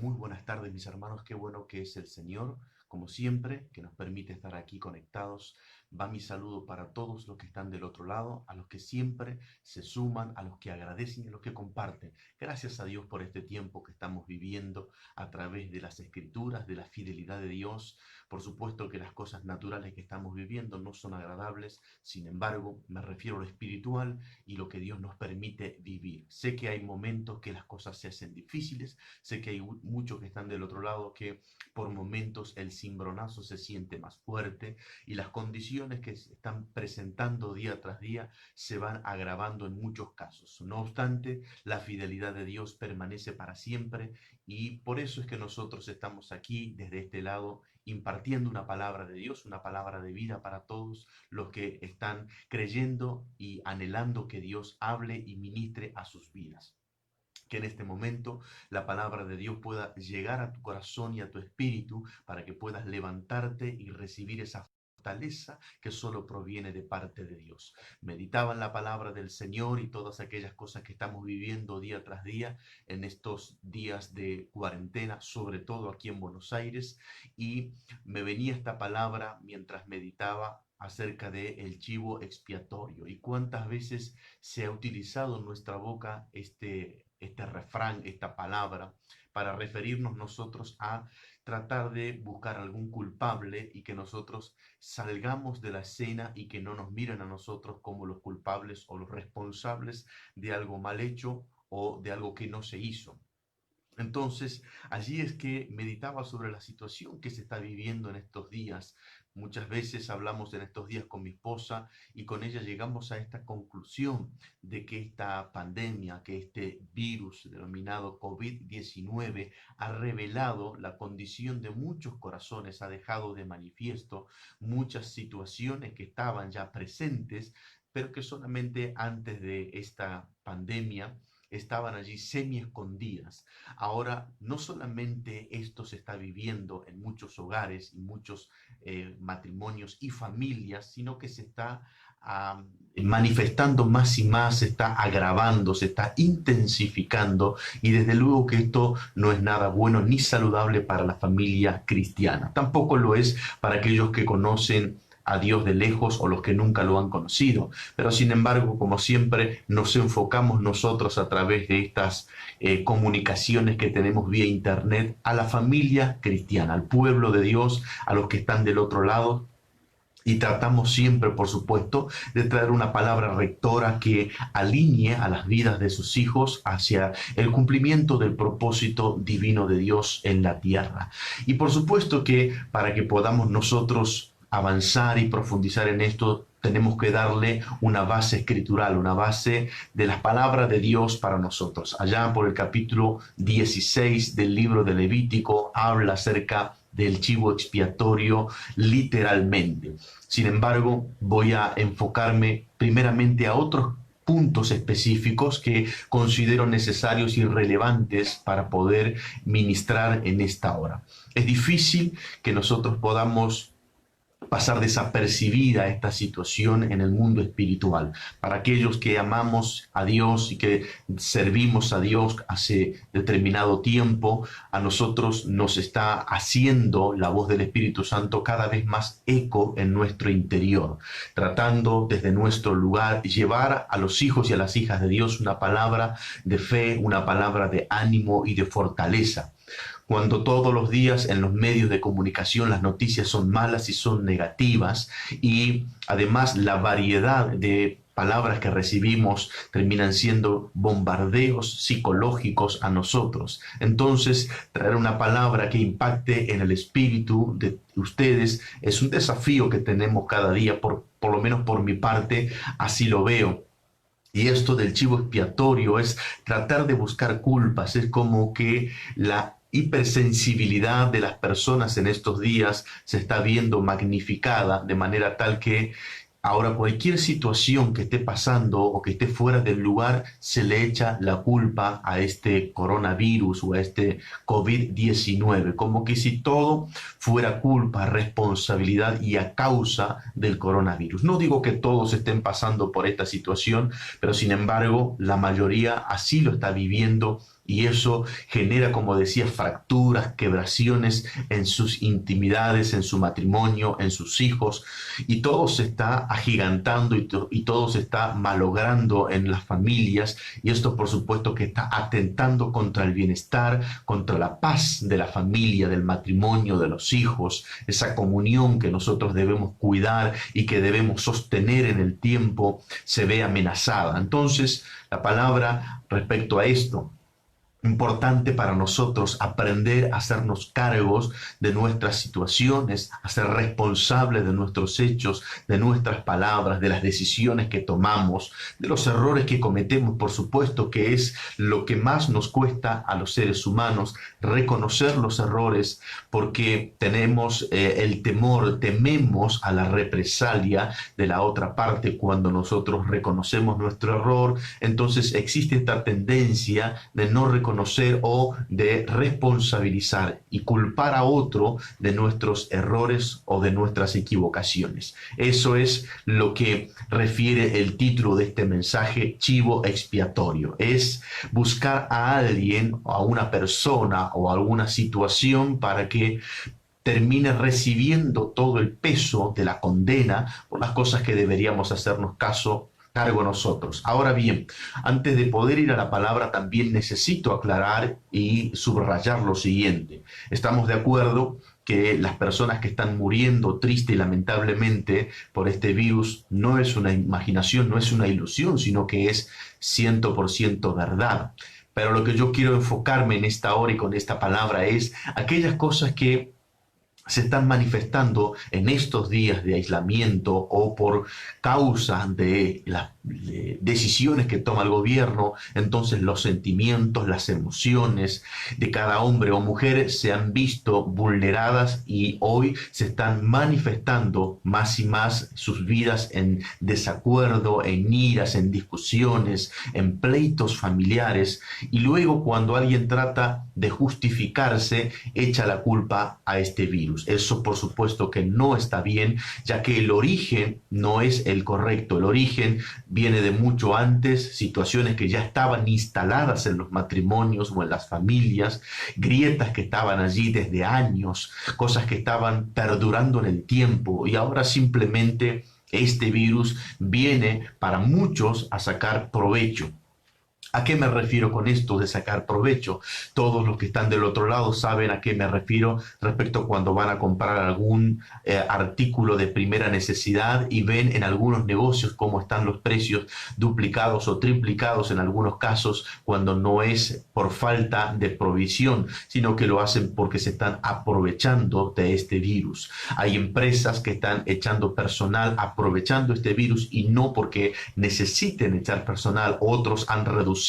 Muy buenas tardes, mis hermanos. Qué bueno que es el Señor, como siempre, que nos permite estar aquí conectados. Va mi saludo para todos los que están del otro lado, a los que siempre se suman, a los que agradecen y a los que comparten. Gracias a Dios por este tiempo que estamos viviendo a través de las Escrituras, de la fidelidad de Dios. Por supuesto que las cosas naturales que estamos viviendo no son agradables, sin embargo, me refiero a lo espiritual y lo que Dios nos permite vivir. Sé que hay momentos que las cosas se hacen difíciles. Sé que hay muchos que están del otro lado que por momentos el cimbronazo se siente más fuerte y las condiciones que se están presentando día tras día se van agravando en muchos casos. No obstante, la fidelidad de Dios permanece para siempre y por eso es que nosotros estamos aquí desde este lado impartiendo una palabra de Dios, una palabra de vida para todos los que están creyendo y anhelando que Dios hable y ministre a sus vidas. Que en este momento la palabra de Dios pueda llegar a tu corazón y a tu espíritu para que puedas levantarte y recibir esa fortaleza que solo proviene de parte de Dios. Meditaba en la palabra del Señor y todas aquellas cosas que estamos viviendo día tras día en estos días de cuarentena, sobre todo aquí en Buenos Aires, y me venía esta palabra mientras meditaba acerca del chivo expiatorio y cuántas veces se ha utilizado en nuestra boca este refrán, esta palabra, para referirnos nosotros a tratar de buscar algún culpable y que nosotros salgamos de la escena y que no nos miren a nosotros como los culpables o los responsables de algo mal hecho o de algo que no se hizo. Entonces, allí es que meditaba sobre la situación que se está viviendo en estos días. Muchas veces hablamos en estos días con mi esposa y con ella llegamos a esta conclusión de que esta pandemia, que este virus denominado COVID-19 ha revelado la condición de muchos corazones, ha dejado de manifiesto muchas situaciones que estaban ya presentes, pero que solamente antes de esta pandemia estaban allí semi escondidas. Ahora, no solamente esto se está viviendo en muchos hogares y muchos matrimonios y familias, sino que se está manifestando más y más, se está agravando, se está intensificando y desde luego que esto no es nada bueno ni saludable para la familia cristiana. Tampoco lo es para aquellos que conocen a Dios de lejos o los que nunca lo han conocido. Pero sin embargo, como siempre, nos enfocamos nosotros a través de estas comunicaciones que tenemos vía internet a la familia cristiana, al pueblo de Dios, a los que están del otro lado. Y tratamos siempre, por supuesto, de traer una palabra rectora que alinee a las vidas de sus hijos hacia el cumplimiento del propósito divino de Dios en la tierra. Y por supuesto que para que podamos nosotros avanzar y profundizar en esto, tenemos que darle una base escritural, una base de las palabras de Dios para nosotros. Allá por el capítulo 16 del libro de Levítico habla acerca del chivo expiatorio literalmente. Sin embargo, voy a enfocarme primeramente a otros puntos específicos que considero necesarios y relevantes para poder ministrar en esta hora. Es difícil que nosotros podamos pasar desapercibida esta situación en el mundo espiritual. Para aquellos que amamos a Dios y que servimos a Dios hace determinado tiempo, a nosotros nos está haciendo la voz del Espíritu Santo cada vez más eco en nuestro interior, tratando desde nuestro lugar llevar a los hijos y a las hijas de Dios una palabra de fe, una palabra de ánimo y de fortaleza. Cuando todos los días en los medios de comunicación las noticias son malas y son negativas y además la variedad de palabras que recibimos terminan siendo bombardeos psicológicos a nosotros. Entonces, traer una palabra que impacte en el espíritu de ustedes es un desafío que tenemos cada día, por lo menos por mi parte, así lo veo. Y esto del chivo expiatorio es tratar de buscar culpas, es como que la hipersensibilidad de las personas en estos días se está viendo magnificada de manera tal que ahora cualquier situación que esté pasando o que esté fuera del lugar se le echa la culpa a este coronavirus o a este COVID-19, como que si todo fuera culpa, responsabilidad y a causa del coronavirus. No digo que todos estén pasando por esta situación, pero sin embargo la mayoría así lo está viviendo Y eso genera, como decía, fracturas, quebraciones en sus intimidades, en su matrimonio, en sus hijos, y todo se está agigantando y todo se está malogrando en las familias, y esto por supuesto que está atentando contra el bienestar, contra la paz de la familia, del matrimonio, de los hijos, esa comunión que nosotros debemos cuidar y que debemos sostener en el tiempo, se ve amenazada. Entonces, la palabra respecto a esto, importante para nosotros aprender a hacernos cargos de nuestras situaciones, a ser responsables de nuestros hechos, de nuestras palabras, de las decisiones que tomamos, de los errores que cometemos, por supuesto, que es lo que más nos cuesta a los seres humanos, reconocer los errores, porque tenemos el temor, tememos a la represalia de la otra parte cuando nosotros reconocemos nuestro error. Entonces existe esta tendencia de no reconocer o de responsabilizar y culpar a otro de nuestros errores o de nuestras equivocaciones. Eso es lo que refiere el título de este mensaje, chivo expiatorio. Es buscar a alguien, a una persona o a alguna situación para que termine recibiendo todo el peso de la condena por las cosas que deberíamos hacernos cargo nosotros. Ahora bien, antes de poder ir a la palabra, también necesito aclarar y subrayar lo siguiente. Estamos de acuerdo que las personas que están muriendo triste y lamentablemente por este virus no es una imaginación, no es una ilusión, sino que es 100% verdad. Pero lo que yo quiero enfocarme en esta hora y con esta palabra es aquellas cosas que se están manifestando en estos días de aislamiento o por causa de las decisiones que toma el gobierno. Entonces los sentimientos, las emociones de cada hombre o mujer se han visto vulneradas y hoy se están manifestando más y más sus vidas en desacuerdo, en iras, en discusiones, en pleitos familiares, y luego cuando alguien trata de justificarse echa la culpa a este virus. Eso por supuesto que no está bien, ya que el origen no es el correcto. El origen viene de mucho antes, situaciones que ya estaban instaladas en los matrimonios o en las familias, grietas que estaban allí desde años, cosas que estaban perdurando en el tiempo, y ahora simplemente este virus viene para muchos a sacar provecho. ¿A qué me refiero con esto de sacar provecho? Todos los que están del otro lado saben a qué me refiero respecto a cuando van a comprar algún artículo de primera necesidad y ven en algunos negocios cómo están los precios duplicados o triplicados en algunos casos, cuando no es por falta de provisión, sino que lo hacen porque se están aprovechando de este virus. Hay empresas que están echando personal aprovechando este virus y no porque necesiten echar personal. Otros han reducido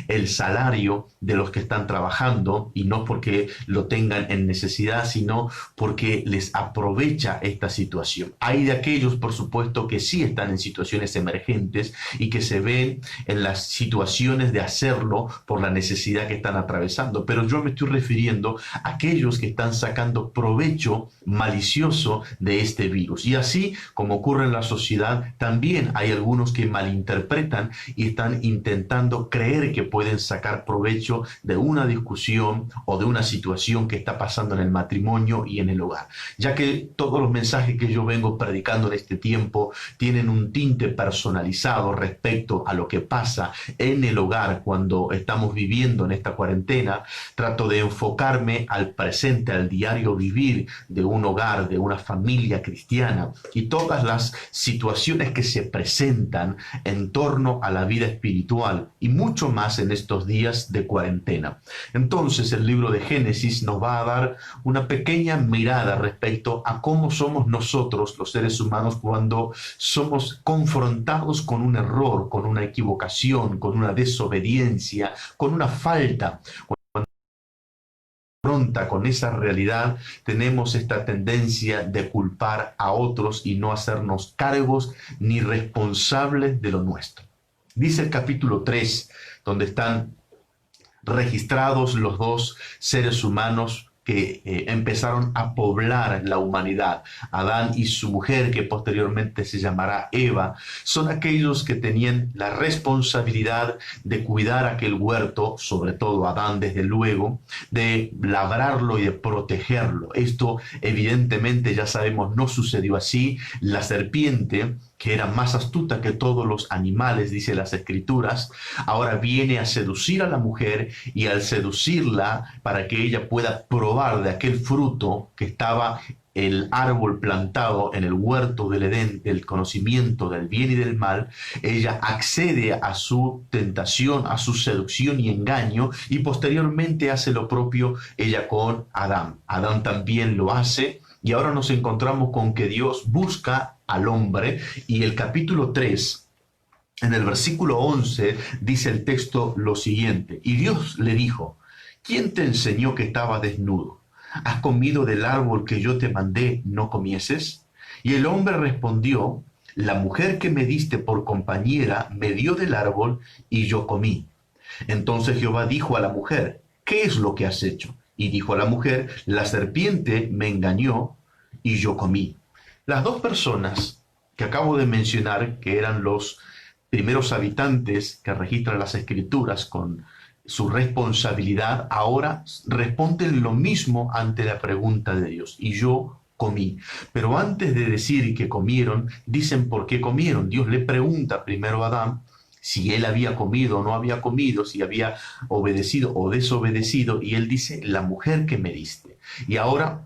el salario de los que están trabajando, y no porque lo tengan en necesidad, sino porque les aprovecha esta situación. Hay de aquellos, por supuesto, que sí están en situaciones emergentes y que se ven en las situaciones de hacerlo por la necesidad que están atravesando, pero yo me estoy refiriendo a aquellos que están sacando provecho malicioso de este virus. Y así como ocurre en la sociedad, también hay algunos que malinterpretan y están intentando creer que pueden sacar provecho de una discusión o de una situación que está pasando en el matrimonio y en el hogar, ya que todos los mensajes que yo vengo predicando en este tiempo tienen un tinte personalizado respecto a lo que pasa en el hogar cuando estamos viviendo en esta cuarentena. Trato de enfocarme al presente, al diario vivir de un hogar, de una familia cristiana, y todas las situaciones que se presentan en torno a la vida espiritual, y mucho más en estos días de cuarentena. Entonces el libro de Génesis nos va a dar una pequeña mirada respecto a cómo somos nosotros los seres humanos cuando somos confrontados con un error, con una equivocación, con una desobediencia, con una falta. Con esa realidad, tenemos esta tendencia de culpar a otros y no hacernos cargos ni responsables de lo nuestro. Dice el capítulo 3, donde están registrados los dos seres humanos que empezaron a poblar la humanidad. Adán y su mujer, que posteriormente se llamará Eva, son aquellos que tenían la responsabilidad de cuidar aquel huerto, sobre todo Adán desde luego, de labrarlo y de protegerlo. Esto evidentemente ya sabemos no sucedió así. La serpiente, que era más astuta que todos los animales, dice las Escrituras, ahora viene a seducir a la mujer, y al seducirla para que ella pueda probar de aquel fruto que estaba el árbol plantado en el huerto del Edén, del conocimiento del bien y del mal, ella accede a su tentación, a su seducción y engaño, y posteriormente hace lo propio ella con Adán. Adán también lo hace, y ahora nos encontramos con que Dios busca al hombre, y el capítulo 3, en el versículo 11, dice el texto lo siguiente: y Dios le dijo, ¿quién te enseñó que estabas desnudo? ¿Has comido del árbol que yo te mandé no comieses? Y el hombre respondió, la mujer que me diste por compañera me dio del árbol y yo comí. Entonces Jehová dijo a la mujer, ¿qué es lo que has hecho? Y dijo a la mujer, la serpiente me engañó y yo comí. Las dos personas que acabo de mencionar, que eran los primeros habitantes que registran las Escrituras con su responsabilidad, ahora responden lo mismo ante la pregunta de Dios: y yo comí. Pero antes de decir que comieron, dicen por qué comieron. Dios le pregunta primero a Adán si él había comido o no había comido, si había obedecido o desobedecido, y él dice, la mujer que me diste. Y ahora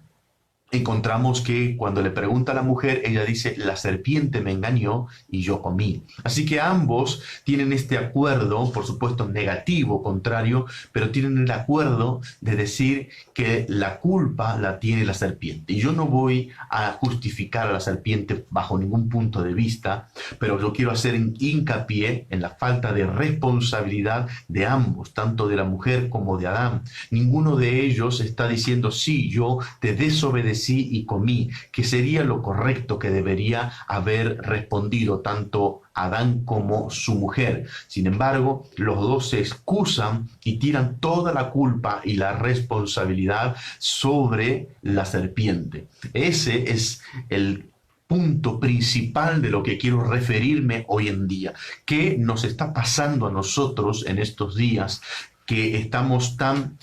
encontramos que cuando le pregunta a la mujer, ella dice, la serpiente me engañó y yo comí. Así que ambos tienen este acuerdo, por supuesto negativo, contrario, pero tienen el acuerdo de decir que la culpa la tiene la serpiente. Y yo no voy a justificar a la serpiente bajo ningún punto de vista, pero yo quiero hacer hincapié en la falta de responsabilidad de ambos, tanto de la mujer como de Adán. Ninguno de ellos está diciendo, sí, yo te desobedecí y comí, que sería lo correcto que debería haber respondido tanto Adán como su mujer. Sin embargo, los dos se excusan y tiran toda la culpa y la responsabilidad sobre la serpiente. Ese es el punto principal de lo que quiero referirme hoy en día. ¿Qué nos está pasando a nosotros en estos días que estamos tan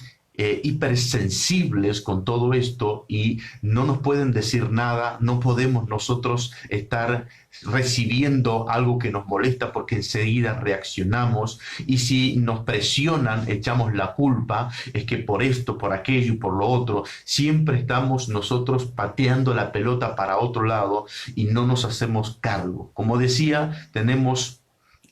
hipersensibles con todo esto y no nos pueden decir nada? No podemos nosotros estar recibiendo algo que nos molesta porque enseguida reaccionamos, y si nos presionan echamos la culpa, es que por esto, por aquello y por lo otro. Siempre estamos nosotros pateando la pelota para otro lado y no nos hacemos cargo. Como decía, tenemos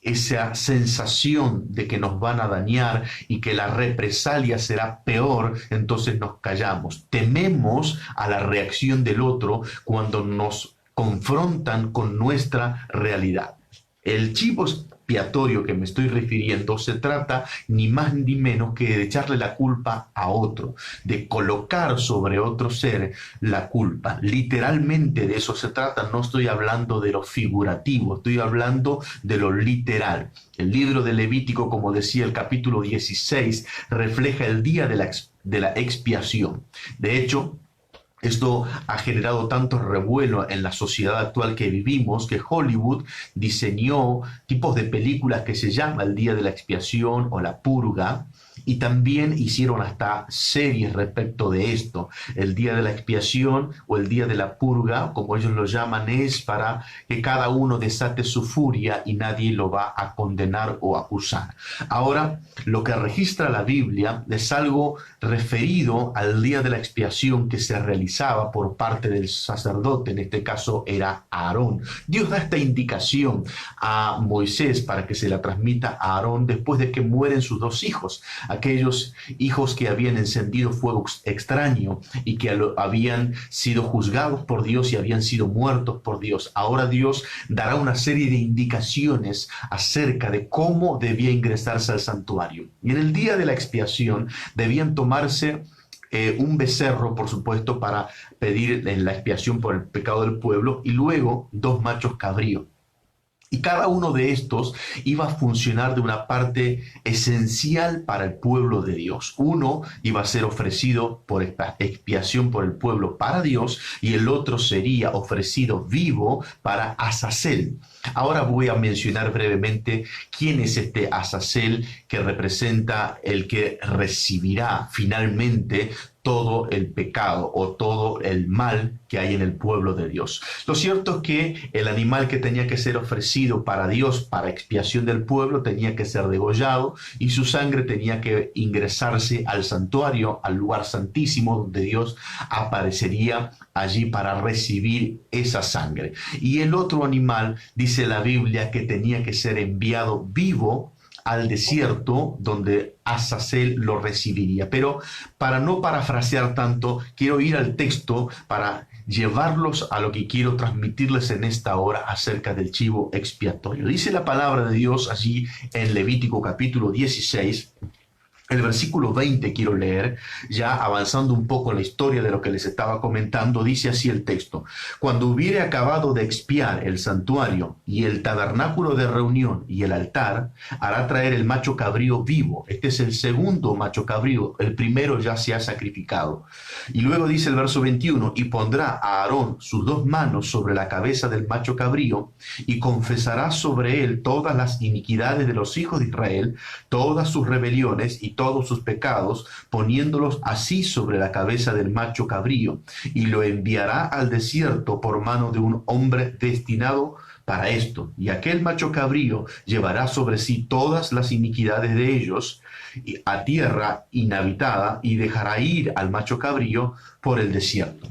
esa sensación de que nos van a dañar y que la represalia será peor, entonces nos callamos. Tememos a la reacción del otro cuando nos confrontan con nuestra realidad. El chivo expiatorio que me estoy refiriendo se trata ni más ni menos que de echarle la culpa a otro, de colocar sobre otro ser la culpa. Literalmente de eso se trata. No estoy hablando de lo figurativo, estoy hablando de lo literal. El libro de Levítico, como decía el capítulo 16, refleja el día de la expiación. De hecho, esto ha generado tanto revuelo en la sociedad actual que vivimos, que Hollywood diseñó tipos de películas que se llama El Día de la Expiación o La Purga, y también hicieron hasta series respecto de esto. El Día de la Expiación o el Día de la Purga, como ellos lo llaman, es para que cada uno desate su furia y nadie lo va a condenar o acusar. Ahora, lo que registra la Biblia es algo referido al Día de la Expiación que se realizaba por parte del sacerdote, en este caso era Aarón. Dios da esta indicación a Moisés para que se la transmita a Aarón después de que mueren sus dos hijos, aquellos hijos que habían encendido fuego extraño y que habían sido juzgados por Dios y habían sido muertos por Dios. Ahora Dios dará una serie de indicaciones acerca de cómo debía ingresarse al santuario. Y en el día de la expiación debían tomarse un becerro, por supuesto, para pedir la expiación por el pecado del pueblo, y luego dos machos cabríos. Y cada uno de estos iba a funcionar de una parte esencial para el pueblo de Dios. Uno iba a ser ofrecido por expiación por el pueblo para Dios y el otro sería ofrecido vivo para Azazel. Ahora voy a mencionar brevemente quién es este Azazel que representa el que recibirá finalmente todo el pecado o todo el mal que hay en el pueblo de Dios. Lo cierto es que el animal que tenía que ser ofrecido para Dios, para expiación del pueblo, tenía que ser degollado y su sangre tenía que ingresarse al santuario, al lugar santísimo donde Dios aparecería allí para recibir esa sangre. Y el otro animal, dice la Biblia, que tenía que ser enviado vivo al desierto donde Azazel lo recibiría. Pero para no parafrasear tanto, quiero ir al texto para llevarlos a lo que quiero transmitirles en esta hora acerca del chivo expiatorio. Dice la palabra de Dios allí en Levítico capítulo 16, el versículo 20 quiero leer, ya avanzando un poco en la historia de lo que les estaba comentando, dice así el texto: cuando hubiere acabado de expiar el santuario y el tabernáculo de reunión y el altar, hará traer el macho cabrío vivo. Este es el segundo macho cabrío, el primero ya se ha sacrificado. Y luego dice el verso 21, y pondrá a Aarón sus dos manos sobre la cabeza del macho cabrío y confesará sobre él todas las iniquidades de los hijos de Israel, todas sus rebeliones y todos sus pecados, poniéndolos así sobre la cabeza del macho cabrío, y lo enviará al desierto por mano de un hombre destinado para esto. Y aquel macho cabrío llevará sobre sí todas las iniquidades de ellos a tierra inhabitada y dejará ir al macho cabrío por el desierto.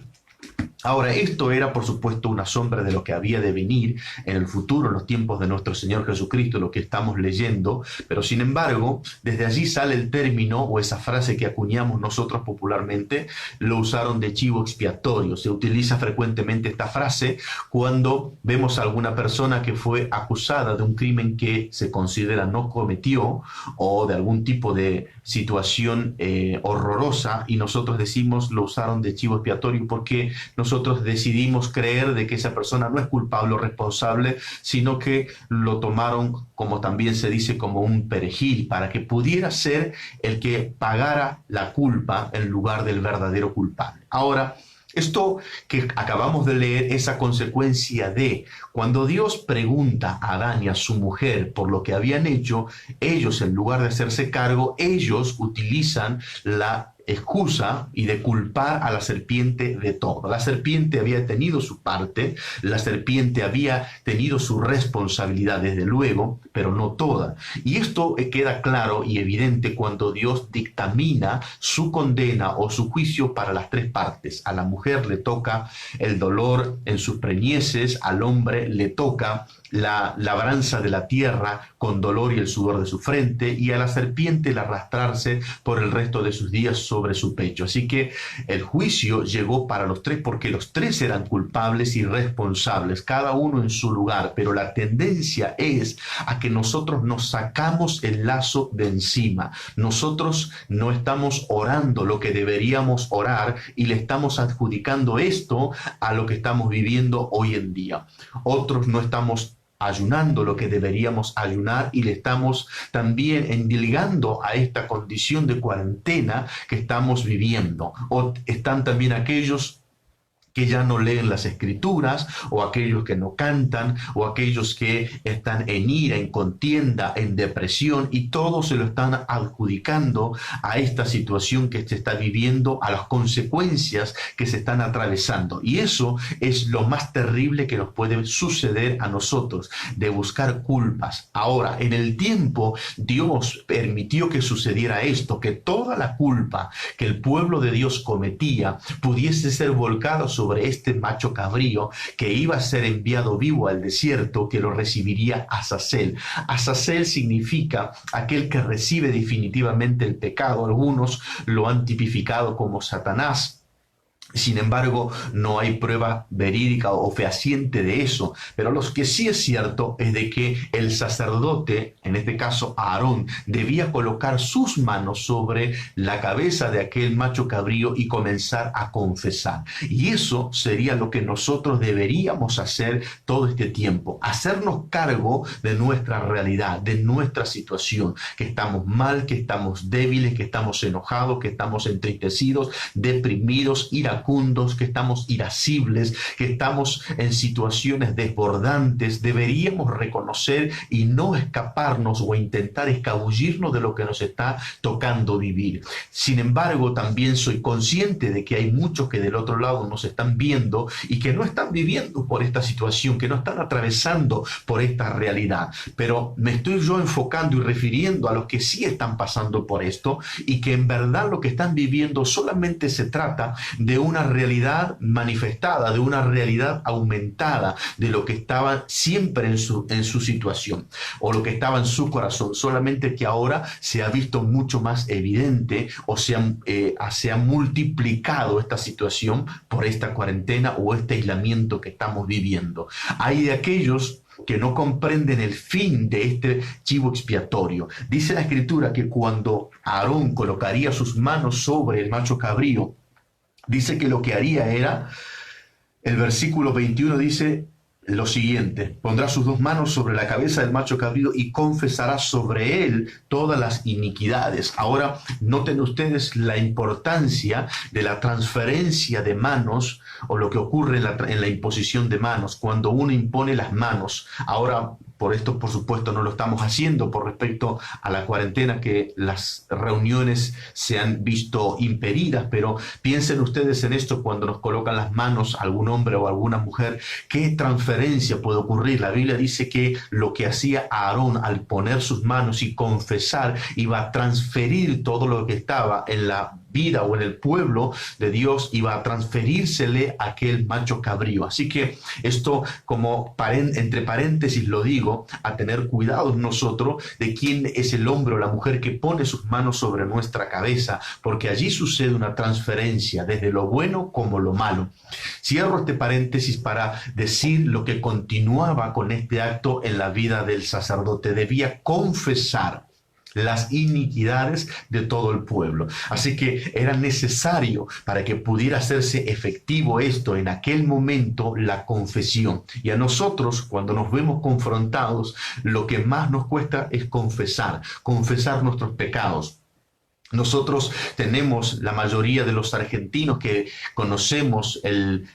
Ahora, esto era, por supuesto, una sombra de lo que había de venir en el futuro, en los tiempos de nuestro Señor Jesucristo, lo que estamos leyendo, pero sin embargo, desde allí sale el término o esa frase que acuñamos nosotros popularmente, lo usaron de chivo expiatorio. Se utiliza frecuentemente esta frase cuando vemos a alguna persona que fue acusada de un crimen que se considera no cometió o de algún tipo de situación horrorosa, y nosotros decimos lo usaron de chivo expiatorio porque nosotros decidimos creer de que esa persona no es culpable o responsable, sino que lo tomaron, como también se dice, como un perejil, para que pudiera ser el que pagara la culpa en lugar del verdadero culpable. Ahora, esto que acabamos de leer es a consecuencia de cuando Dios pregunta a Adán y a su mujer por lo que habían hecho, ellos, en lugar de hacerse cargo, ellos utilizan la excusa y de culpar a la serpiente de todo. La serpiente había tenido su parte, la serpiente había tenido su responsabilidad, desde luego, pero no toda. Y esto queda claro y evidente cuando Dios dictamina su condena o su juicio para las tres partes. A la mujer le toca el dolor en sus preñeces, al hombre le toca la labranza de la tierra con dolor y el sudor de su frente, y a la serpiente el arrastrarse por el resto de sus días sobre su pecho. Así que el juicio llegó para los tres porque los tres eran culpables y responsables, cada uno en su lugar, pero la tendencia es a que nosotros nos sacamos el lazo de encima. Nosotros no estamos orando lo que deberíamos orar y le estamos adjudicando esto a lo que estamos viviendo hoy en día. Otros no estamos ayunando lo que deberíamos ayunar y le estamos también endilgando a esta condición de cuarentena que estamos viviendo. O están también aquellos que ya no leen las escrituras, o aquellos que no cantan, o aquellos que están en ira, en contienda, en depresión, y todos se lo están adjudicando a esta situación que se está viviendo, a las consecuencias que se están atravesando. Y eso es lo más terrible que nos puede suceder a nosotros, de buscar culpas. Ahora, en el tiempo, Dios permitió que sucediera esto, que toda la culpa que el pueblo de Dios cometía pudiese ser volcada sobre este macho cabrío que iba a ser enviado vivo al desierto, que lo recibiría Azazel. Azazel significa aquel que recibe definitivamente el pecado. Algunos lo han tipificado como Satanás. Sin embargo, no hay prueba verídica o fehaciente de eso. Pero lo que sí es cierto es de que el sacerdote, en este caso Aarón, debía colocar sus manos sobre la cabeza de aquel macho cabrío y comenzar a confesar. Y eso sería lo que nosotros deberíamos hacer todo este tiempo. Hacernos cargo de nuestra realidad, de nuestra situación, que estamos mal, que estamos débiles, que estamos enojados, que estamos entristecidos, deprimidos, iracundos, que estamos irascibles, que estamos en situaciones desbordantes. Deberíamos reconocer y no escaparnos o intentar escabullirnos de lo que nos está tocando vivir. Sin embargo, también soy consciente de que hay muchos que del otro lado nos están viendo y que no están viviendo por esta situación, que no están atravesando por esta realidad. Pero me estoy yo enfocando y refiriendo a los que sí están pasando por esto y que en verdad lo que están viviendo solamente se trata de una realidad manifestada, de una realidad aumentada de lo que estaba siempre en su situación o lo que estaba en su corazón, solamente que ahora se ha visto mucho más evidente o se ha multiplicado esta situación por esta cuarentena o este aislamiento que estamos viviendo. Hay de aquellos que no comprenden el fin de este chivo expiatorio. Dice la Escritura que cuando Aarón colocaría sus manos sobre el macho cabrío, dice que lo que haría era, el versículo 21 dice lo siguiente: pondrá sus dos manos sobre la cabeza del macho cabrío y confesará sobre él todas las iniquidades. Ahora, noten ustedes la importancia de la transferencia de manos o lo que ocurre en la imposición de manos. Cuando uno impone las manos, ahora, por esto, por supuesto, no lo estamos haciendo por respecto a la cuarentena, que las reuniones se han visto impedidas, pero piensen ustedes en esto cuando nos colocan las manos algún hombre o alguna mujer. ¿Qué transferencia puede ocurrir? La Biblia dice que lo que hacía Aarón al poner sus manos y confesar iba a transferir todo lo que estaba en la vida o en el pueblo de Dios, iba a transferírsele a aquel macho cabrío. Así que esto, como entre paréntesis lo digo, a tener cuidado nosotros de quién es el hombre o la mujer que pone sus manos sobre nuestra cabeza, porque allí sucede una transferencia desde lo bueno como lo malo. Cierro este paréntesis para decir lo que continuaba con este acto en la vida del sacerdote. Debía confesar las iniquidades de todo el pueblo. Así que era necesario, para que pudiera hacerse efectivo esto en aquel momento, la confesión. Y a nosotros, cuando nos vemos confrontados, lo que más nos cuesta es confesar nuestros pecados. Nosotros tenemos, la mayoría de los argentinos que conocemos el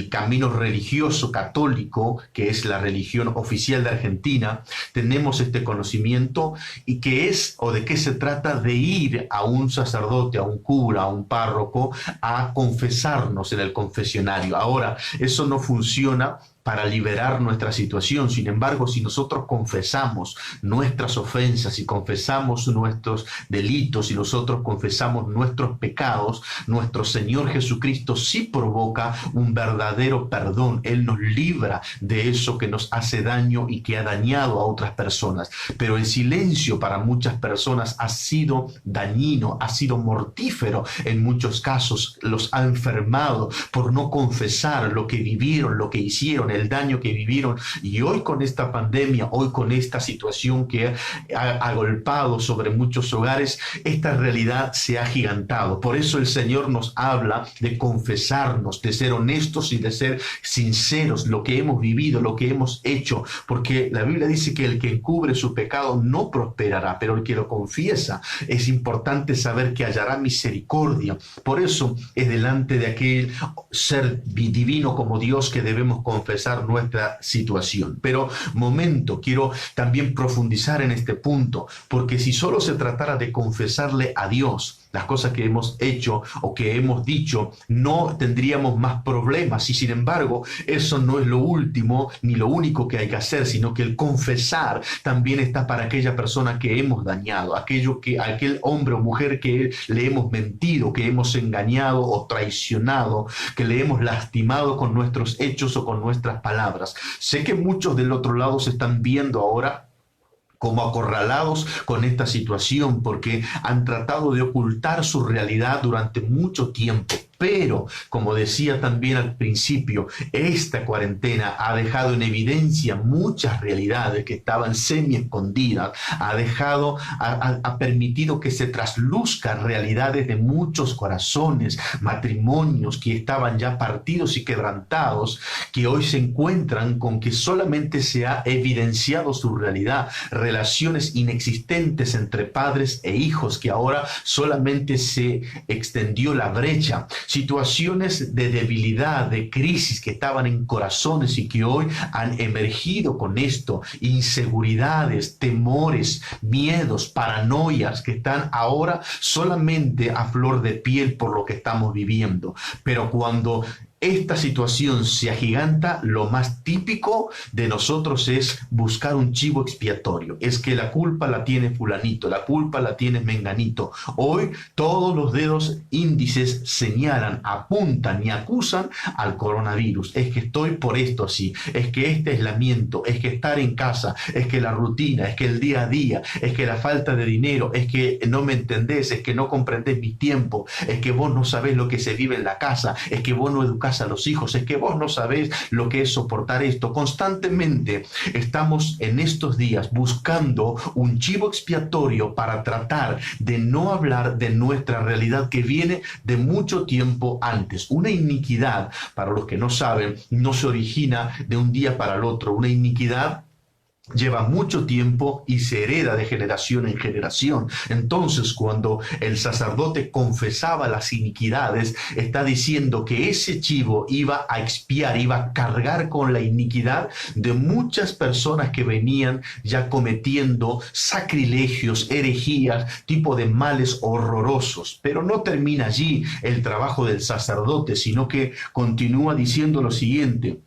camino religioso católico, que es la religión oficial de Argentina, tenemos este conocimiento y que es, o de qué se trata, de ir a un sacerdote, a un cura, a un párroco, a confesarnos en el confesionario. Ahora, eso no funciona para liberar nuestra situación. Sin embargo, si nosotros confesamos nuestras ofensas y confesamos nuestros delitos y nosotros confesamos nuestros pecados, nuestro Señor Jesucristo sí provoca un verdadero perdón. Él nos libra de eso que nos hace daño y que ha dañado a otras personas. Pero el silencio para muchas personas ha sido dañino, ha sido mortífero en muchos casos. Los ha enfermado por no confesar lo que vivieron, lo que hicieron, el daño que vivieron. Y hoy con esta pandemia, hoy con esta situación que ha golpeado sobre muchos hogares, esta realidad se ha agigantado. Por eso el Señor nos habla de confesarnos, de ser honestos y de ser sinceros, lo que hemos vivido, lo que hemos hecho, porque la Biblia dice que el que encubre su pecado no prosperará, pero el que lo confiesa, es importante saber que hallará misericordia. Por eso es delante de aquel ser divino como Dios que debemos confesar nuestra situación. Pero momento, quiero también profundizar en este punto, porque si solo se tratara de confesarle a Dios las cosas que hemos hecho o que hemos dicho, no tendríamos más problemas. Y sin embargo, eso no es lo último ni lo único que hay que hacer, sino que el confesar también está para aquella persona que hemos dañado, aquel hombre o mujer que le hemos mentido, que hemos engañado o traicionado, que le hemos lastimado con nuestros hechos o con nuestras palabras. Sé que muchos del otro lado se están viendo ahora como acorralados con esta situación, porque han tratado de ocultar su realidad durante mucho tiempo. Pero, como decía también al principio, esta cuarentena ha dejado en evidencia muchas realidades que estaban semi escondidas, ha permitido que se trasluzcan realidades de muchos corazones, matrimonios que estaban ya partidos y quebrantados, que hoy se encuentran con que solamente se ha evidenciado su realidad, relaciones inexistentes entre padres e hijos, que ahora solamente se extendió la brecha, situaciones de debilidad, de crisis que estaban en corazones y que hoy han emergido con esto, inseguridades, temores, miedos, paranoias que están ahora solamente a flor de piel por lo que estamos viviendo. Pero cuando esta situación se agiganta, lo más típico de nosotros es buscar un chivo expiatorio. Es que la culpa la tiene fulanito, la culpa la tiene menganito. Hoy todos los dedos índices señalan, apuntan y acusan al coronavirus. Es que estoy por esto así, es que este aislamiento, es que estar en casa, es que la rutina, es que el día a día, es que la falta de dinero, es que no me entendés, es que no comprendés mi tiempo, es que vos no sabés lo que se vive en la casa, es que vos no educás a los hijos, es que vos no sabés lo que es soportar esto. Constantemente estamos en estos días buscando un chivo expiatorio para tratar de no hablar de nuestra realidad que viene de mucho tiempo antes. Una iniquidad, para los que no saben, no se origina de un día para el otro. Una iniquidad lleva mucho tiempo y se hereda de generación en generación. Entonces, cuando el sacerdote confesaba las iniquidades, está diciendo que ese chivo iba a expiar, iba a cargar con la iniquidad de muchas personas que venían ya cometiendo sacrilegios, herejías, tipo de males horrorosos. Pero no termina allí el trabajo del sacerdote, sino que continúa diciendo lo siguiente: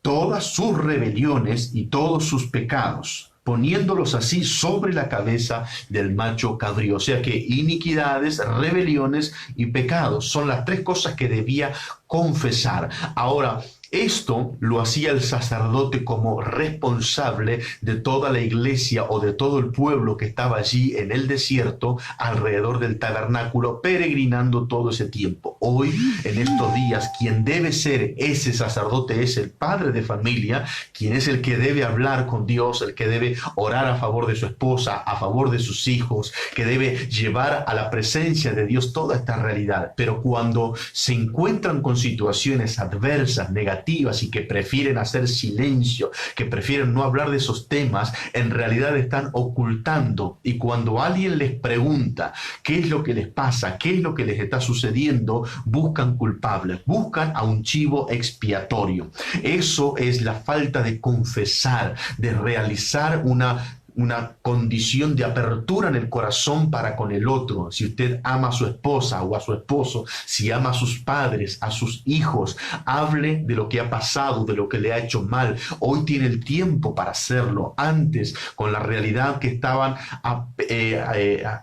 todas sus rebeliones y todos sus pecados, poniéndolos así sobre la cabeza del macho cabrío. O sea que iniquidades, rebeliones y pecados son las tres cosas que debía confesar. Ahora, esto lo hacía el sacerdote como responsable de toda la iglesia o de todo el pueblo que estaba allí en el desierto alrededor del tabernáculo, peregrinando todo ese tiempo. Hoy, en estos días, quien debe ser ese sacerdote es el padre de familia, quien es el que debe hablar con Dios, el que debe orar a favor de su esposa, a favor de sus hijos, que debe llevar a la presencia de Dios toda esta realidad. Pero cuando se encuentran con situaciones adversas, negativas, y que prefieren hacer silencio, que prefieren no hablar de esos temas, en realidad están ocultando. Y cuando alguien les pregunta qué es lo que les pasa, qué es lo que les está sucediendo, buscan culpables, buscan a un chivo expiatorio. Eso es la falta de confesar, de realizar una condición de apertura en el corazón para con el otro. Si usted ama a su esposa o a su esposo, si ama a sus padres, a sus hijos, hable de lo que ha pasado, de lo que le ha hecho mal. Hoy tiene el tiempo para hacerlo. Antes, con la realidad que estaban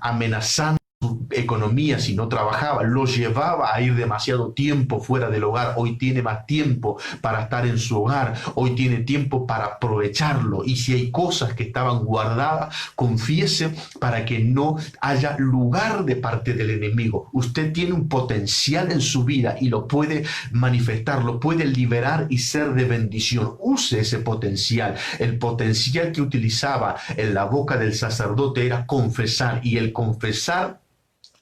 amenazando su economía, si no trabajaba, lo llevaba a ir demasiado tiempo fuera del hogar. Hoy tiene más tiempo para estar en su hogar, hoy tiene tiempo para aprovecharlo, y si hay cosas que estaban guardadas, confiese para que no haya lugar de parte del enemigo. Usted tiene un potencial en su vida y lo puede manifestar, lo puede liberar y ser de bendición. Use ese potencial. El potencial que utilizaba en la boca del sacerdote era confesar, y el confesar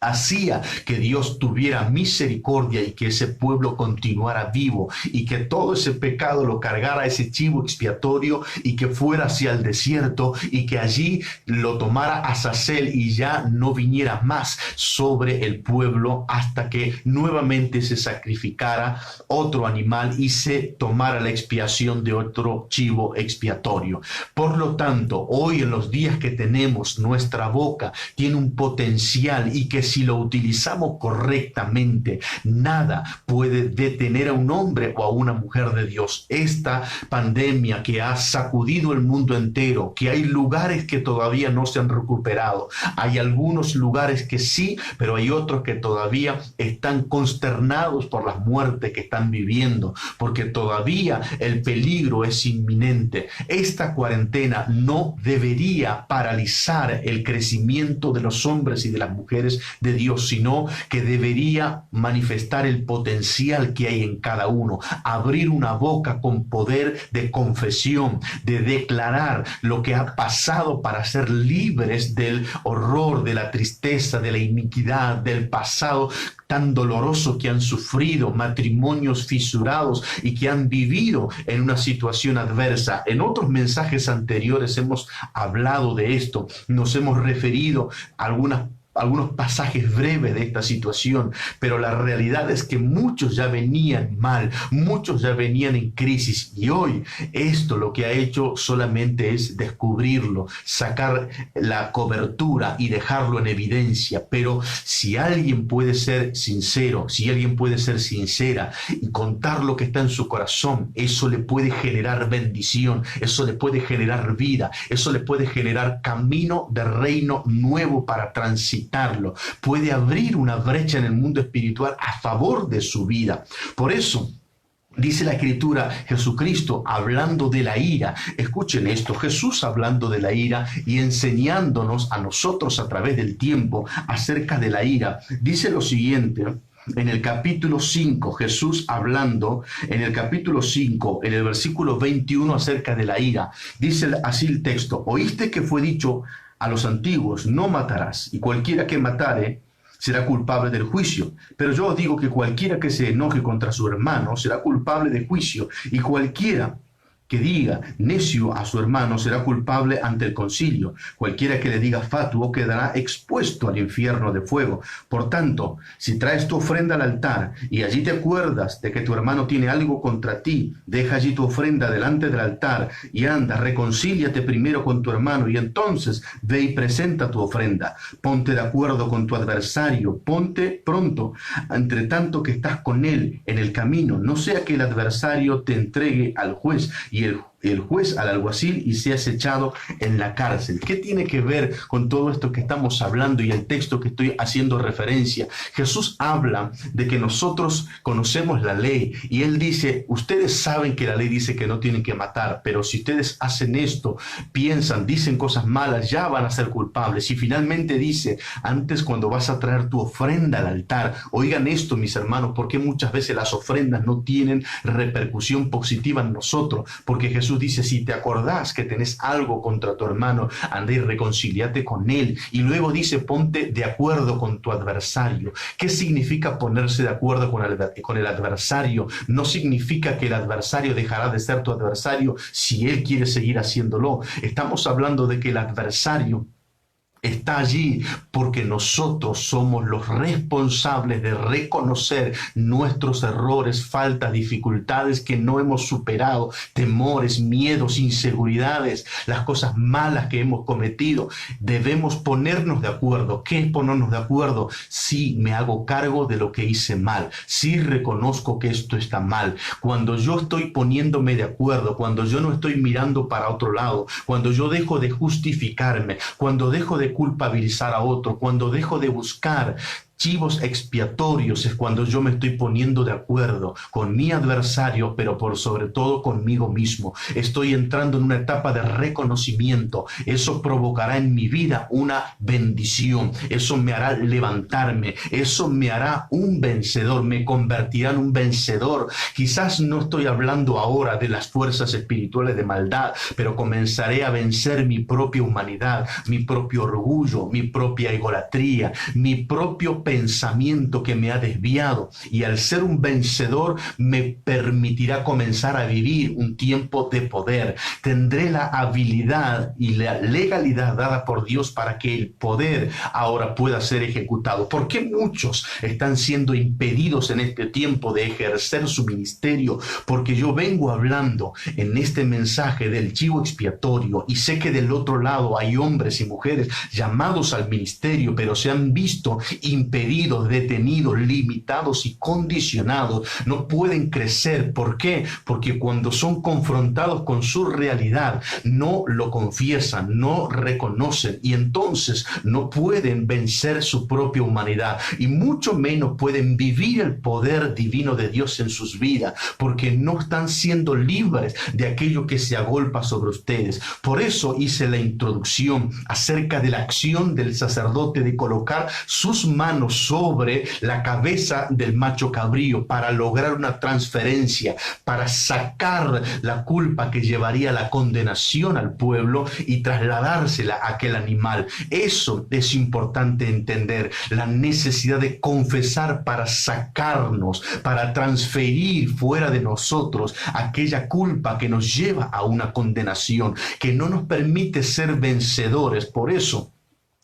hacía que Dios tuviera misericordia y que ese pueblo continuara vivo, y que todo ese pecado lo cargara ese chivo expiatorio, y que fuera hacia el desierto, y que allí lo tomara Azazel y ya no viniera más sobre el pueblo hasta que nuevamente se sacrificara otro animal y se tomara la expiación de otro chivo expiatorio. Por lo tanto, hoy, en los días que tenemos, nuestra boca tiene un potencial, y que si lo utilizamos correctamente, nada puede detener a un hombre o a una mujer de Dios. Esta pandemia que ha sacudido el mundo entero, que hay lugares que todavía no se han recuperado, hay algunos lugares que sí, pero hay otros que todavía están consternados por las muertes que están viviendo, porque todavía el peligro es inminente. Esta cuarentena no debería paralizar el crecimiento de los hombres y de las mujeres de Dios, sino que debería manifestar el potencial que hay en cada uno, abrir una boca con poder de confesión, de declarar lo que ha pasado para ser libres del horror, de la tristeza, de la iniquidad, del pasado tan doloroso que han sufrido, matrimonios fisurados y que han vivido en una situación adversa. En otros mensajes anteriores hemos hablado de esto, nos hemos referido a algunos pasajes breves de esta situación, pero la realidad es que muchos ya venían mal, muchos ya venían en crisis, y hoy esto lo que ha hecho solamente es descubrirlo, sacar la cobertura y dejarlo en evidencia. Pero si alguien puede ser sincero, si alguien puede ser sincera y contar lo que está en su corazón, eso le puede generar bendición, eso le puede generar vida, eso le puede generar camino de reino nuevo para transitar. Puede abrir una brecha en el mundo espiritual a favor de su vida. Por eso dice la Escritura, Jesucristo hablando de la ira. Escuchen esto, Jesús hablando de la ira y enseñándonos a nosotros a través del tiempo acerca de la ira. Dice lo siguiente. En el capítulo 5, Jesús hablando en el capítulo 5, en el versículo 21 acerca de la ira. Dice así el texto: oíste que fue dicho a los antiguos, no matarás, y cualquiera que matare será culpable del juicio. Pero yo os digo que cualquiera que se enoje contra su hermano será culpable de juicio, y cualquiera que diga necio a su hermano será culpable ante el concilio. Cualquiera que le diga fatuo quedará expuesto al infierno de fuego. Por tanto, si traes tu ofrenda al altar y allí te acuerdas de que tu hermano tiene algo contra ti, deja allí tu ofrenda delante del altar y anda, reconcíliate primero con tu hermano y entonces ve y presenta tu ofrenda. Ponte de acuerdo con tu adversario, ponte pronto, entre tanto que estás con él en el camino, no sea que el adversario te entregue al juez y el juez al alguacil y seas echado en la cárcel. ¿Qué tiene que ver con todo esto que estamos hablando y el texto que estoy haciendo referencia? Jesús habla de que nosotros conocemos la ley y él dice, ustedes saben que la ley dice que no tienen que matar, pero si ustedes hacen esto, piensan, dicen cosas malas, ya van a ser culpables. Y finalmente dice, antes cuando vas a traer tu ofrenda al altar, oigan esto, mis hermanos, porque muchas veces las ofrendas no tienen repercusión positiva en nosotros, porque Jesús dice, si te acordás que tenés algo contra tu hermano, anda y reconcíliate con él. Y luego dice, ponte de acuerdo con tu adversario. ¿Qué significa ponerse de acuerdo con el adversario? No significa que el adversario dejará de ser tu adversario si él quiere seguir haciéndolo. Estamos hablando de que el adversario está allí porque nosotros somos los responsables de reconocer nuestros errores, faltas, dificultades que no hemos superado, temores, miedos, inseguridades, las cosas malas que hemos cometido. Debemos ponernos de acuerdo. ¿Qué es ponernos de acuerdo? Si me hago cargo de lo que hice mal, si reconozco que esto está mal. Cuando yo estoy poniéndome de acuerdo, cuando yo no estoy mirando para otro lado, cuando yo dejo de justificarme, cuando dejo de culpabilizar a otro, cuando dejo de buscar chivos expiatorios, es cuando yo me estoy poniendo de acuerdo con mi adversario, pero por sobre todo conmigo mismo. Estoy entrando en una etapa de reconocimiento. Eso provocará en mi vida una bendición. Eso me hará levantarme. Eso me hará un vencedor. Me convertirá en un vencedor. Quizás no estoy hablando ahora de las fuerzas espirituales de maldad, pero comenzaré a vencer mi propia humanidad, mi propio orgullo, mi propia egolatría, mi propio pensamiento que me ha desviado, y al ser un vencedor me permitirá comenzar a vivir un tiempo de poder. Tendré la habilidad y la legalidad dada por Dios para que el poder ahora pueda ser ejecutado. ¿Por qué muchos están siendo impedidos en este tiempo de ejercer su ministerio? Porque yo vengo hablando en este mensaje del chivo expiatorio y sé que del otro lado hay hombres y mujeres llamados al ministerio, pero se han visto impedidos impedidos, detenidos, limitados y condicionados. No pueden crecer. ¿Por qué? Porque cuando son confrontados con su realidad, no lo confiesan, no reconocen y entonces no pueden vencer su propia humanidad y mucho menos pueden vivir el poder divino de Dios en sus vidas porque no están siendo libres de aquello que se agolpa sobre ustedes. Por eso hice la introducción acerca de la acción del sacerdote de colocar sus manos sobre la cabeza del macho cabrío para lograr una transferencia, para sacar la culpa que llevaría a la condenación al pueblo y trasladársela a aquel animal. Eso es importante entender, la necesidad de confesar para sacarnos, para transferir fuera de nosotros aquella culpa que nos lleva a una condenación, que no nos permite ser vencedores. Por eso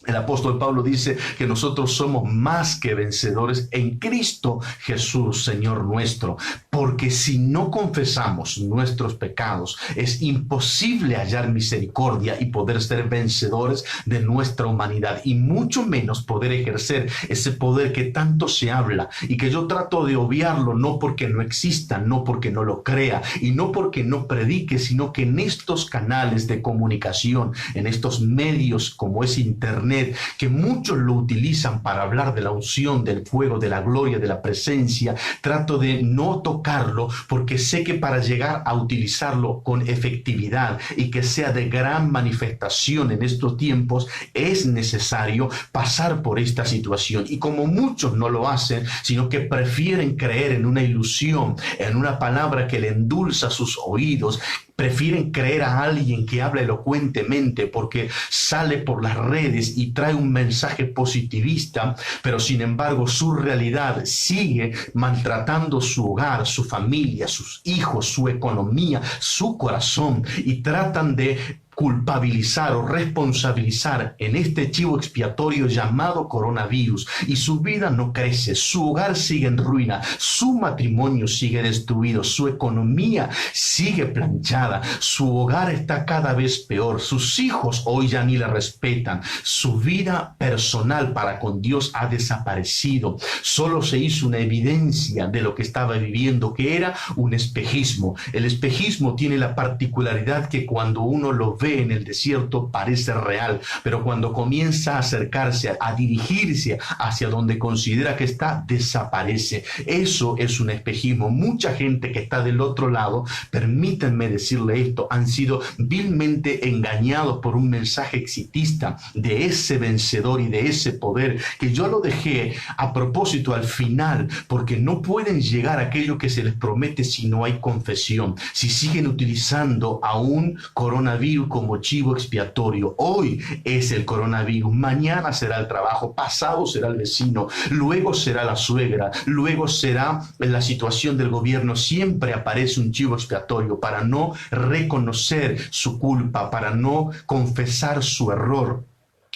el apóstol Pablo dice que nosotros somos más que vencedores en Cristo Jesús, Señor nuestro. Porque si no confesamos nuestros pecados, es imposible hallar misericordia y poder ser vencedores de nuestra humanidad. Y mucho menos poder ejercer ese poder que tanto se habla y que yo trato de obviarlo, no porque no exista, no porque no lo crea y no porque no predique, sino que en estos canales de comunicación, en estos medios como es Internet, que muchos lo utilizan para hablar de la unción, del fuego, de la gloria, de la presencia, trato de no tocarlo porque sé que para llegar a utilizarlo con efectividad y que sea de gran manifestación en estos tiempos, es necesario pasar por esta situación. Y como muchos no lo hacen, sino que prefieren creer en una ilusión, en una palabra que le endulza sus oídos, prefieren creer a alguien que habla elocuentemente porque sale por las redes y trae un mensaje positivista, pero sin embargo su realidad sigue maltratando su hogar, su familia, sus hijos, su economía, su corazón, y tratan de culpabilizar o responsabilizar en este chivo expiatorio llamado coronavirus, y su vida no crece, su hogar sigue en ruina, su matrimonio sigue destruido, su economía sigue planchada, su hogar está cada vez peor, sus hijos hoy ya ni le respetan, su vida personal para con Dios ha desaparecido, solo se hizo una evidencia de lo que estaba viviendo, que era un espejismo. El espejismo tiene la particularidad que cuando uno lo ve en el desierto parece real, pero cuando comienza a acercarse, a dirigirse hacia donde considera que está, desaparece. Eso es un espejismo. Mucha gente que está del otro lado, permítanme decirle esto, han sido vilmente engañados por un mensaje exitista de ese vencedor y de ese poder, que yo lo dejé a propósito al final, porque no pueden llegar a aquello que se les promete si no hay confesión, si siguen utilizando a un coronavirus como chivo expiatorio. Hoy es el coronavirus, mañana será el trabajo, pasado será el vecino, luego será la suegra, luego será la situación del gobierno. Siempre aparece un chivo expiatorio para no reconocer su culpa, para no confesar su error.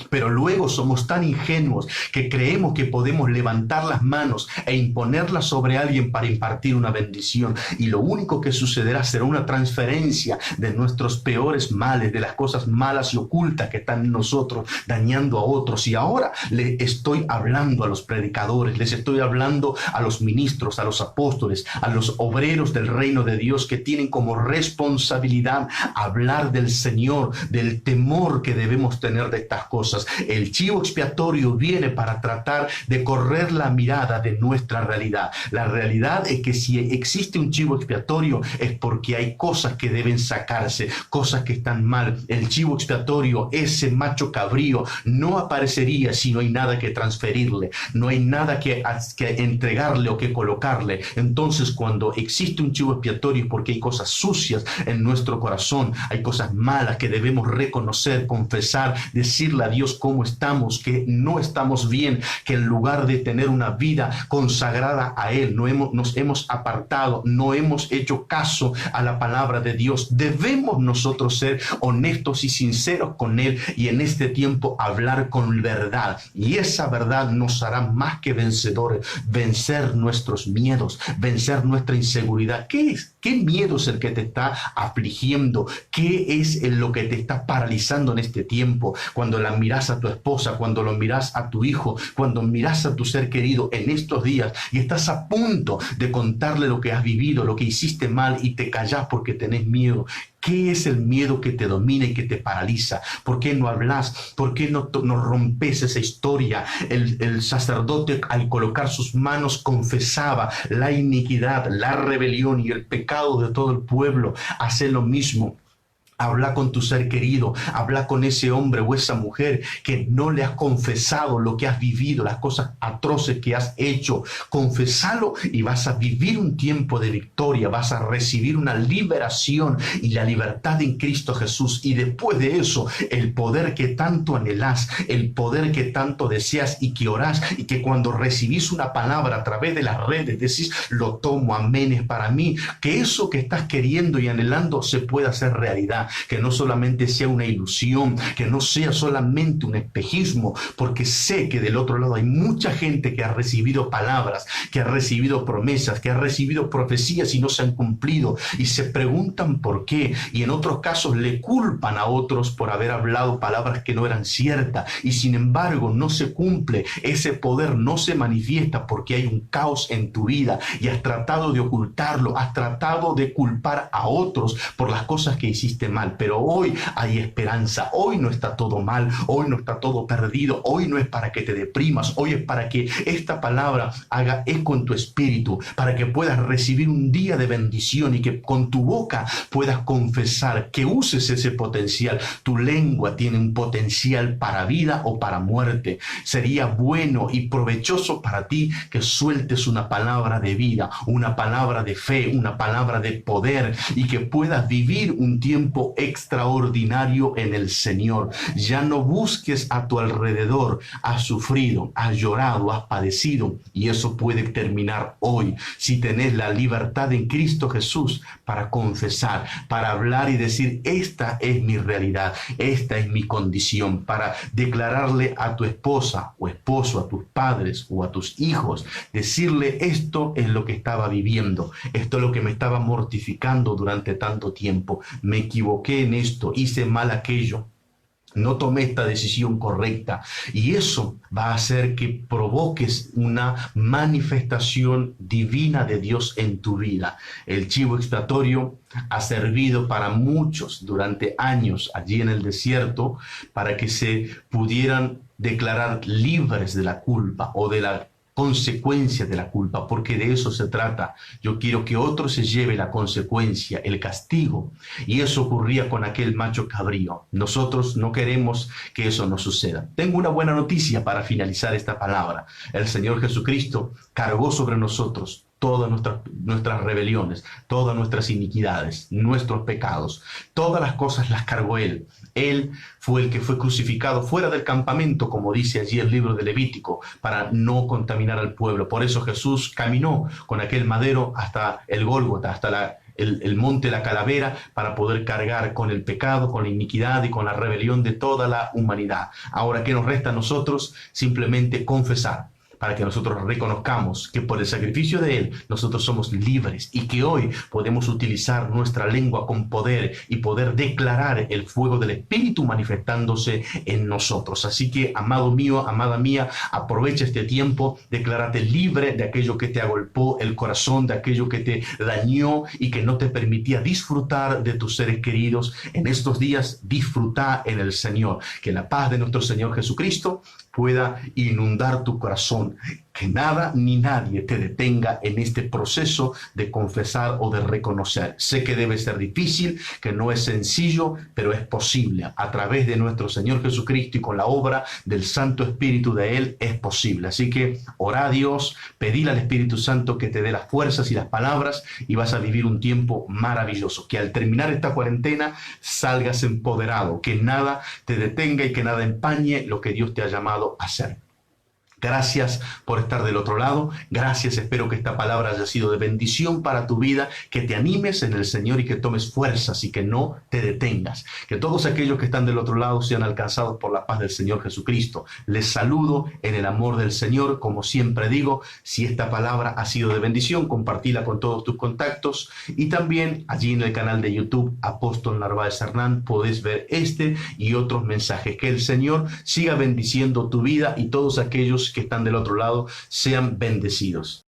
Pero luego somos tan ingenuos que creemos que podemos levantar las manos e imponerlas sobre alguien para impartir una bendición. Y lo único que sucederá será una transferencia de nuestros peores males, de las cosas malas y ocultas que están en nosotros, dañando a otros. Y ahora le estoy hablando a los predicadores, les estoy hablando a los ministros, a los apóstoles, a los obreros del reino de Dios, que tienen como responsabilidad hablar del Señor, del temor que debemos tener de estas cosas. El chivo expiatorio viene para tratar de correr la mirada de nuestra realidad. La realidad es que si existe un chivo expiatorio es porque hay cosas que deben sacarse, cosas que están mal. El chivo expiatorio, ese macho cabrío, no aparecería si no hay nada que transferirle, no hay nada que entregarle o que colocarle. Entonces, cuando existe un chivo expiatorio es porque hay cosas sucias en nuestro corazón, hay cosas malas que debemos reconocer, confesar, decirle a Dios cómo estamos, que no estamos bien, que en lugar de tener una vida consagrada a Él, nos hemos apartado, no hemos hecho caso a la palabra de Dios. Debemos nosotros ser honestos y sinceros con Él y en este tiempo hablar con verdad. Y esa verdad nos hará más que vencedores, vencer nuestros miedos, vencer nuestra inseguridad. ¿Qué es? ¿Qué miedo es el que te está afligiendo? ¿Qué es lo que te está paralizando en este tiempo? Cuando la miras a tu esposa, cuando lo miras a tu hijo, cuando miras a tu ser querido en estos días y estás a punto de contarle lo que has vivido, lo que hiciste mal y te callás porque tenés miedo. ¿Qué es el miedo que te domina y que te paraliza? ¿Por qué no hablas? ¿Por qué no rompes esa historia? El sacerdote, al colocar sus manos, confesaba la iniquidad, la rebelión y el pecado de todo el pueblo. Hace lo mismo. Habla con tu ser querido, habla con ese hombre o esa mujer que no le has confesado lo que has vivido, las cosas atroces que has hecho. Confesalo y vas a vivir un tiempo de victoria, vas a recibir una liberación y la libertad en Cristo Jesús. Y después de eso, el poder que tanto anhelás, el poder que tanto deseas y que orás, y que cuando recibís una palabra a través de las redes decís, lo tomo, amén, es para mí, que eso que estás queriendo y anhelando se pueda hacer realidad. Que no solamente sea una ilusión, que no sea solamente un espejismo, porque sé que del otro lado hay mucha gente que ha recibido palabras, que ha recibido promesas, que ha recibido profecías y no se han cumplido, y se preguntan por qué, y en otros casos le culpan a otros por haber hablado palabras que no eran ciertas, y sin embargo no se cumple, ese poder no se manifiesta porque hay un caos en tu vida, y has tratado de ocultarlo, has tratado de culpar a otros por las cosas que hiciste mal. Pero hoy hay esperanza, hoy no está todo mal, hoy no está todo perdido, hoy no es para que te deprimas, hoy es para que esta palabra haga eco en tu espíritu, para que puedas recibir un día de bendición y que con tu boca puedas confesar, que uses ese potencial. Tu lengua tiene un potencial para vida o para muerte. Sería bueno y provechoso para ti que sueltes una palabra de vida, una palabra de fe, una palabra de poder, y que puedas vivir un tiempo extraordinario en el Señor. Ya no busques a tu alrededor. Has sufrido, has llorado, has padecido, y eso puede terminar hoy si tenés la libertad en Cristo Jesús para confesar, para hablar y decir, esta es mi realidad, esta es mi condición, para declararle a tu esposa o esposo, a tus padres o a tus hijos, decirle, esto es lo que estaba viviendo, esto es lo que me estaba mortificando durante tanto tiempo, me equivoqué en esto, hice mal aquello, no tomé esta decisión correcta, y eso va a hacer que provoques una manifestación divina de Dios en tu vida. El chivo expiatorio ha servido para muchos durante años allí en el desierto, para que se pudieran declarar libres de la culpa o de la consecuencia de la culpa, porque de eso se trata. Yo quiero que otro se lleve la consecuencia, el castigo, y eso ocurría con aquel macho cabrío. Nosotros no queremos que eso nos suceda. Tengo una buena noticia para finalizar esta palabra. El Señor Jesucristo cargó sobre nosotros todas nuestras rebeliones, todas nuestras iniquidades, nuestros pecados, todas las cosas las cargó Él. Él fue el que fue crucificado fuera del campamento, como dice allí el libro de Levítico, para no contaminar al pueblo. Por eso Jesús caminó con aquel madero hasta el Gólgota, hasta el monte de la calavera, para poder cargar con el pecado, con la iniquidad y con la rebelión de toda la humanidad. Ahora, ¿qué nos resta a nosotros? Simplemente confesar, para que nosotros reconozcamos que por el sacrificio de Él nosotros somos libres, y que hoy podemos utilizar nuestra lengua con poder y poder declarar el fuego del Espíritu manifestándose en nosotros. Así que, amado mío, amada mía, aprovecha este tiempo, declárate libre de aquello que te agolpó el corazón, de aquello que te dañó y que no te permitía disfrutar de tus seres queridos. En estos días disfruta en el Señor. Que la paz de nuestro Señor Jesucristo pueda inundar tu corazón, que nada ni nadie te detenga en este proceso de confesar o de reconocer. Sé que debe ser difícil, que no es sencillo, pero es posible. A través de nuestro Señor Jesucristo y con la obra del Santo Espíritu de Él es posible. Así que ora a Dios, pedile al Espíritu Santo que te dé las fuerzas y las palabras, y vas a vivir un tiempo maravilloso. Que al terminar esta cuarentena salgas empoderado, que nada te detenga y que nada empañe lo que Dios te ha llamado a hacer. Gracias por estar del otro lado. Gracias, espero que esta palabra haya sido de bendición para tu vida, que te animes en el Señor y que tomes fuerzas y que no te detengas. Que todos aquellos que están del otro lado sean alcanzados por la paz del Señor Jesucristo. Les saludo en el amor del Señor. Como siempre digo, si esta palabra ha sido de bendición, compartila con todos tus contactos y también allí en el canal de YouTube Apóstol Narváez Hernán podés ver este y otros mensajes. Que el Señor siga bendiciendo tu vida y todos aquellos que están del otro lado sean bendecidos.